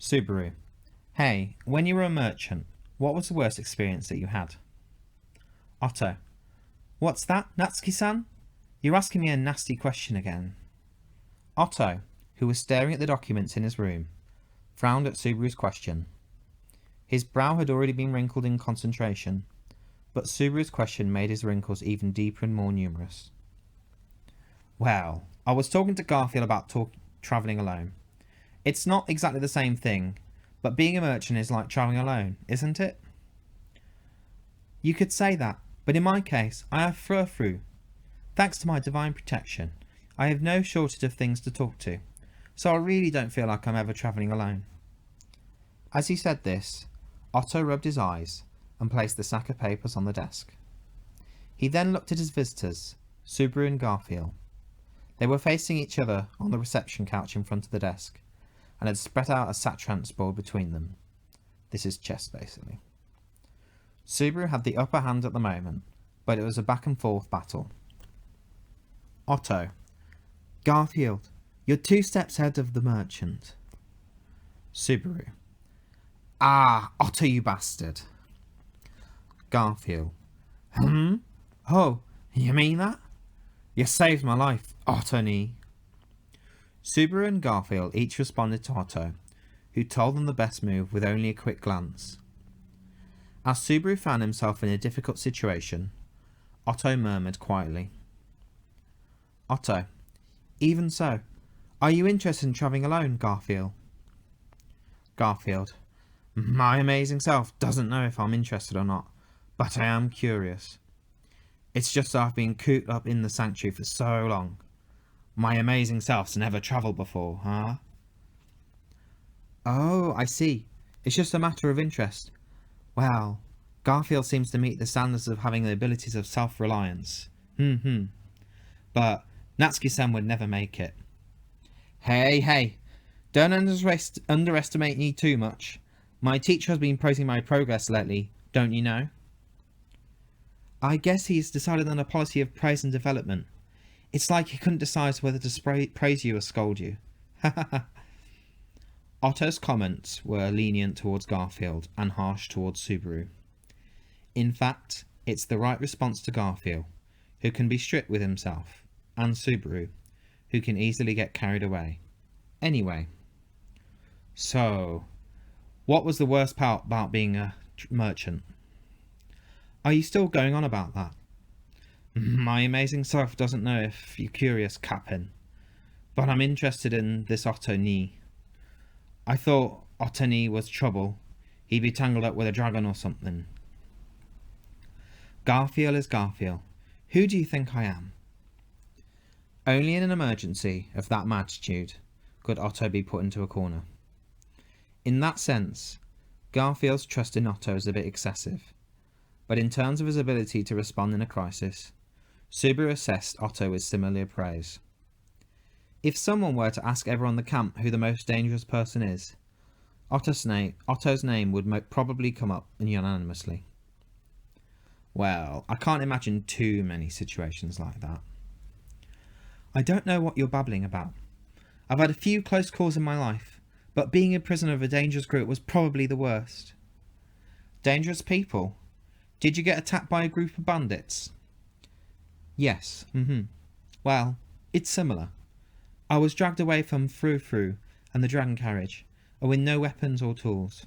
Subaru. Hey, when you were a merchant, what was the worst experience that you had? Otto. What's that, Natsuki-san? You're asking me a nasty question again. Otto, who was staring at the documents in his room, frowned at Subaru's question. His brow had already been wrinkled in concentration, but Subaru's question made his wrinkles even deeper and more numerous. Well, I was talking to Garfield about travelling alone. It's not exactly the same thing, but being a merchant is like travelling alone, isn't it? You could say that, but in my case, I have frou-frou. Thanks to my divine protection, I have no shortage of things to talk to, so I really don't feel like I'm ever travelling alone. As he said this, Otto rubbed his eyes and placed the sack of papers on the desk. He then looked at his visitors, Subaru and Garfield. They were facing each other on the reception couch in front of the desk, and had spread out a satrans board between them. This is chess, basically. Subaru had the upper hand at the moment, but it was a back and forth battle. Otto. Garfield, you're 2 steps ahead of the merchant. Subaru. Ah, Otto, you bastard. Garfield. Oh, you mean that? You saved my life, Otto ni. Subaru and Garfield each responded to Otto, who told them the best move with only a quick glance. As Subaru found himself in a difficult situation, Otto murmured quietly. Otto. Even so, are you interested in travelling alone, Garfield? Garfield. My amazing self doesn't know if I'm interested or not, but I am curious. It's just that I've been cooped up in the sanctuary for so long. My amazing self's never travelled before, huh? Oh, I see. It's just a matter of interest. Well, Garfield seems to meet the standards of having the abilities of self-reliance. But Natsuki-san would never make it. Hey, don't underestimate me too much. My teacher has been praising my progress lately, don't you know? I guess he's decided on a policy of praise and development. It's like he couldn't decide whether to praise you or scold you. Otto's comments were lenient towards Garfield and harsh towards Subaru. In fact, it's the right response to Garfield, who can be strict with himself, and Subaru, who can easily get carried away. Anyway, so, what was the worst part about being a merchant? Are you still going on about that? My amazing self doesn't know if you're curious, Captain, but I'm interested in this Otto ni. I thought Otto ni was trouble. He'd be tangled up with a dragon or something. Garfield is Garfield. Who do you think I am? Only in an emergency of that magnitude could Otto be put into a corner. In that sense, Garfield's trust in Otto is a bit excessive, but in terms of his ability to respond in a crisis, Subaru assessed Otto with similar praise. If someone were to ask everyone in the camp who the most dangerous person is, Otto's name would probably come up unanimously. Well, I can't imagine too many situations like that. I don't know what you're babbling about. I've had a few close calls in my life, but being a prisoner of a dangerous group was probably the worst. Dangerous people? Did you get attacked by a group of bandits? Yes, Well, it's similar. I was dragged away from frou-frou and the dragon carriage, and with no weapons or tools.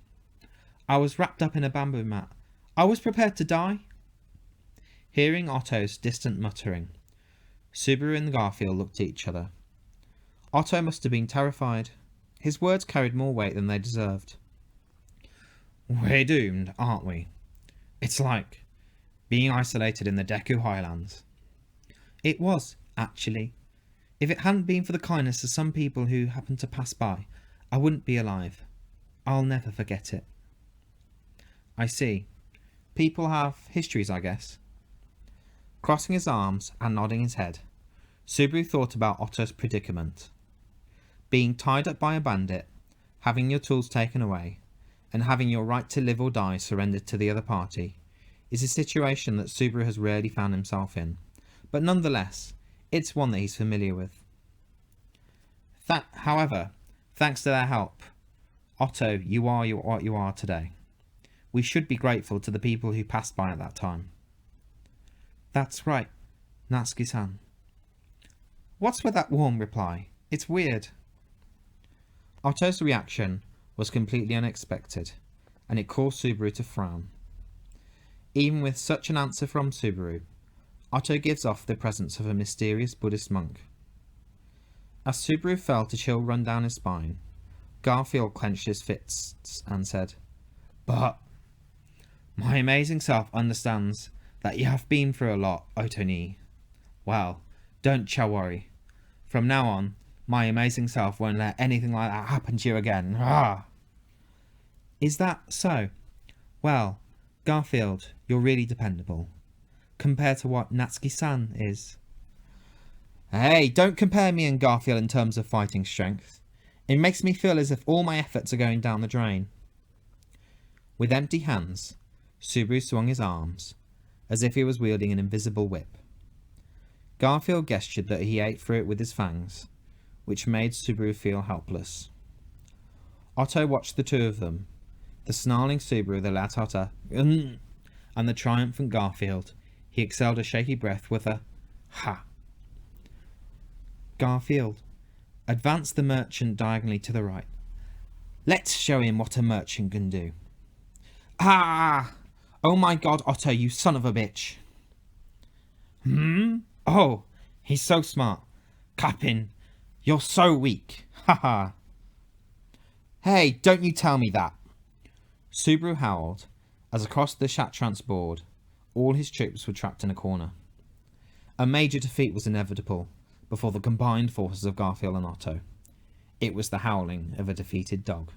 I was wrapped up in a bamboo mat. I was prepared to die. Hearing Otto's distant muttering, Subaru and Garfield looked at each other. Otto must have been terrified. His words carried more weight than they deserved. We're doomed, aren't we? It's like being isolated in the Deku Highlands. It was, actually. If it hadn't been for the kindness of some people who happened to pass by, I wouldn't be alive. I'll never forget it. I see. People have histories, I guess. Crossing his arms and nodding his head, Subaru thought about Otto's predicament. Being tied up by a bandit, having your tools taken away, and having your right to live or die surrendered to the other party is a situation that Subaru has rarely found himself in, but nonetheless, it's one that he's familiar with. However, thanks to their help, Otto, you are what you are today. We should be grateful to the people who passed by at that time. That's right, Natsuki-san. What's with that warm reply? It's weird. Otto's reaction was completely unexpected, and it caused Subaru to frown. Even with such an answer from Subaru, Otto gives off the presence of a mysterious Buddhist monk. As Subaru felt a chill run down his spine, Garfield clenched his fists and said, "But my amazing self understands that you have been through a lot, Otto-ni. Well, don't you worry. From now on, my amazing self won't let anything like that happen to you again. Ah!" Is that so? Well, Garfield, you're really dependable, compared to what Natsuki-san is. Hey, don't compare me and Garfield in terms of fighting strength. It makes me feel as if all my efforts are going down the drain. With empty hands, Subaru swung his arms, as if he was wielding an invisible whip. Garfield gestured that he ate through it with his fangs, which made Subaru feel helpless. Otto watched the two of them, the snarling Subaru, the loud Otto, and the triumphant Garfield. He exhaled a shaky breath with a ha. Garfield, advance the merchant diagonally to the right. Let's show him what a merchant can do. Ah! Oh my God, Otto, you son of a bitch. Oh, he's so smart. Capin, you're so weak. Ha ha. Hey, don't you tell me that. Subaru howled, as across the Shatrans board, all his troops were trapped in a corner. A major defeat was inevitable before the combined forces of Garfield and Otto. It was the howling of a defeated dog.